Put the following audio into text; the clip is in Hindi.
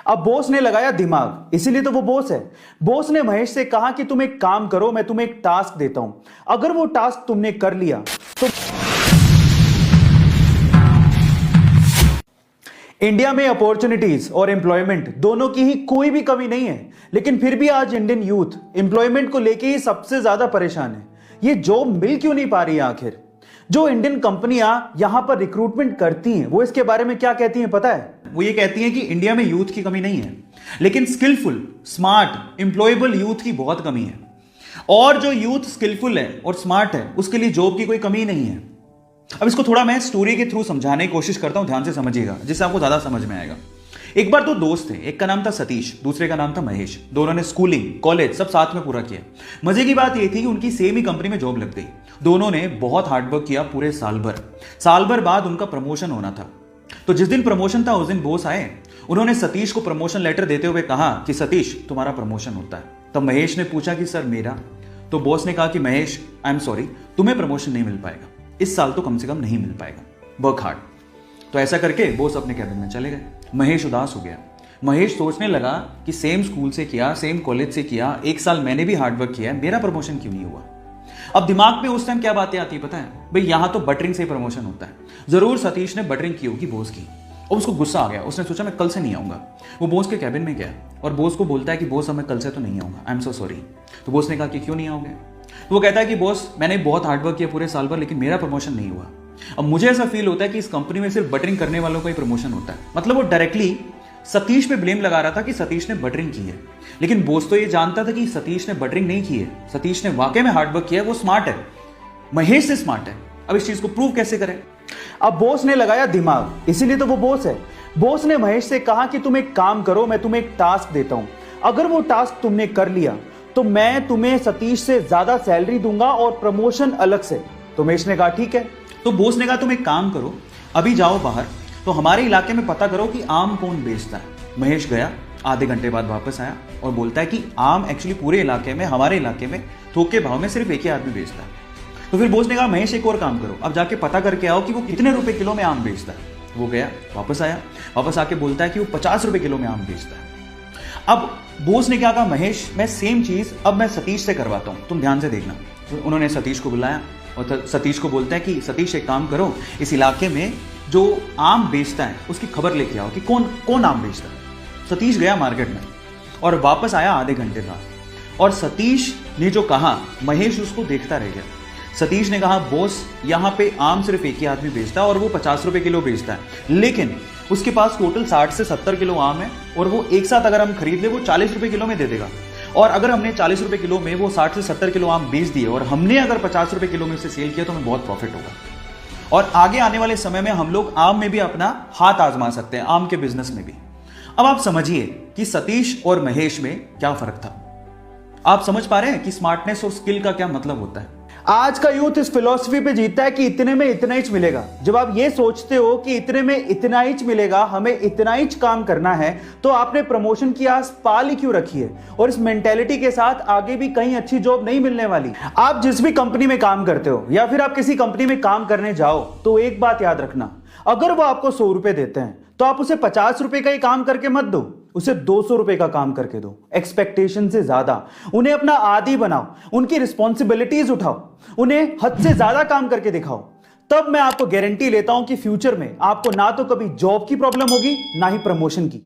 अब बॉस ने लगाया दिमाग, इसीलिए तो वो बॉस है। बॉस ने महेश से कहा कि तुम एक काम करो, मैं तुम्हें एक टास्क देता हूं, अगर वो टास्क तुमने कर लिया तो इंडिया में अपॉर्चुनिटीज और एम्प्लॉयमेंट दोनों की ही कोई भी कमी नहीं है। लेकिन फिर भी आज इंडियन यूथ एम्प्लॉयमेंट को लेके ही सबसे ज्यादा परेशान है। ये जॉब मिल क्यों नहीं पा रही है आखिर? जो इंडियन कंपनियां यहां पर रिक्रूटमेंट करती हैं वो इसके बारे में क्या कहती हैं पता है? वो ये कहती हैं कि इंडिया में यूथ की कमी नहीं है, लेकिन स्किलफुल, स्मार्ट, एम्प्लॉयबल यूथ की बहुत कमी है। और जो यूथ स्किलफुल है और स्मार्ट है उसके लिए जॉब की कोई कमी नहीं है। अब इसको थोड़ा मैं स्टोरी के थ्रू समझाने की कोशिश करता हूं, ध्यान से समझिएगा जिससे आपको ज्यादा समझ में आएगा। एक बार दो दोस्त थे, एक का नाम था सतीश, दूसरे का नाम था महेश। दोनों ने स्कूलिंग, कॉलेज सब साथ में पूरा किया। मजे की बात यह थी कि उनकी सेम ही कंपनी में जॉब लग गई। दोनों ने बहुत हार्डवर्क किया पूरे साल भर। साल भर बाद उनका प्रमोशन होना था। तो जिस दिन प्रमोशन था उस दिन बॉस आए। उन्होंने सतीश को प्रमोशन लेटर देते हुए कहा कि सतीश तुम्हारा प्रमोशन होता है। तब महेश ने पूछा कि सर मेरा? तो बॉस ने कहा कि महेश आई एम सॉरी, तुम्हें प्रमोशन नहीं मिल पाएगा, इस साल तो कम से कम नहीं मिल पाएगा, वर्क हार्ड। तो ऐसा करके बॉस अपने कैबिन में चले गए। महेश उदास हो गया। महेश सोचने लगा कि सेम स्कूल से किया, सेम कॉलेज से किया, एक साल मैंने भी हार्डवर्क किया है, मेरा प्रमोशन क्यों नहीं हुआ? अब दिमाग में उस टाइम क्या बातें आती है पता है? भाई यहां तो बटरिंग से प्रमोशन होता है। जरूर सतीश ने बटरिंग की होगी बॉस की और उसको गुस्सा आ गया। उसने सोचा मैं कल से नहीं आऊंगा। वो बॉस के कैबिन में गया और बॉस को बोलता है कि बॉस अब मैं कल से तो नहीं आऊंगा, आई एम सो सॉरी। तो बॉस ने कहा कि क्यों नहीं आओगे? तो वो कहता है कि बॉस मैंने बहुत हार्डवर्क किया पूरे साल भर, लेकिन मेरा प्रमोशन नहीं हुआ। अब मुझे ऐसा फील होता है कि इस कंपनी में सिर्फ बटरिंग करने वालों का ही प्रमोशन होता है। मतलब वो डायरेक्टली सतीश पे ब्लेम लगा रहा था कि सतीश ने बटरिंग की है। लेकिन बॉस तो ये जानता था कि सतीश ने बटरिंग नहीं की है, सतीश ने वाकई में हार्डवर्क किया है, वो स्मार्ट है, महेश से स्मार्ट है। अब इस चीज को प्रूव कैसे करें? अब बॉस ने लगाया दिमाग, इसीलिए तो वो बॉस है। बॉस ने महेश से कहा कि तुम एक काम करो, मैं तुम्हें एक टास्क देता हूं, अगर वो टास्क तुमने कर लिया तो मैं तुम्हें सतीश से ज्यादा सैलरी दूंगा और प्रमोशन अलग से। तो महेश ने कहा ठीक है। तो बॉस ने कहा तुम एक काम करो, अभी जाओ बाहर, तो हमारे इलाके में पता करो कि आम कौन बेचता है। महेश गया, आधे घंटे बाद वापस आया और बोलता है कि आम एक्चुअली पूरे इलाके में, हमारे इलाके में थोक के भाव में सिर्फ एक ही आदमी बेचता है। तो फिर बॉस ने कहा महेश एक और काम करो, अब जाके पता करके आओ कि वो कितने रुपए किलो में आम बेचता है। वो गया, वापस आया, वापस आके बोलता है कि वो 50 रुपए किलो में आम बेचता है। अब बॉस ने क्या कहा, महेश मैं सेम चीज अब मैं सतीश से करवाता हूं, तुम ध्यान से देखना। तो उन्होंने सतीश को बुलाया और सतीश को बोलता है कि सतीश एक काम करो, इस इलाके में जो आम बेचता है उसकी खबर लेके आओ कि कौन कौन आम बेचता है। सतीश गया मार्केट में और वापस आया आधे घंटे बाद, और सतीश ने जो कहा महेश उसको देखता रह गया। सतीश ने कहा बॉस यहाँ पे आम सिर्फ एक ही आदमी बेचता है और वो 50 रुपए किलो बेचता है, लेकिन उसके पास टोटल 60 से 70 किलो आम है और वो एक साथ अगर हम खरीद ले वो 40 रुपए किलो में दे देगा। और अगर हमने 40 रुपए किलो में वो 60 से 70 किलो आम बेच दिए और हमने अगर 50 रुपए किलो में से सेल किया तो हमें बहुत प्रॉफिट होगा। और आगे आने वाले समय में हम लोग आम में भी अपना हाथ आजमा सकते हैं, आम के बिजनेस में भी। अब आप समझिए कि सतीश और महेश में क्या फर्क था। आप समझ पा रहे हैं कि स्मार्टनेस और स्किल का क्या मतलब होता है? आज का यूथ इस फिलॉसफी पे जीता है कि इतने में इतना ही मिलेगा। जब आप ये सोचते हो कि इतने में इतना ही मिलेगा, हमें इतना ही काम करना है, तो आपने प्रमोशन की आस पाल ही क्यों रखी है? और इस मेंटेलिटी के साथ आगे भी कहीं अच्छी जॉब नहीं मिलने वाली। आप जिस भी कंपनी में काम करते हो या फिर आप किसी कंपनी में काम करने जाओ तो एक बात याद रखना, अगर वो आपको 100 रुपए देते हैं तो आप उसे 50 रुपए का ही काम करके मत दो, उसे 200 रुपए का काम करके दो। एक्सपेक्टेशन से ज्यादा उन्हें अपना आदी बनाओ, उनकी रिस्पॉन्सिबिलिटीज उठाओ, उन्हें हद से ज्यादा काम करके दिखाओ। तब मैं आपको गारंटी लेता हूं कि फ्यूचर में आपको ना तो कभी जॉब की प्रॉब्लम होगी ना ही प्रमोशन की।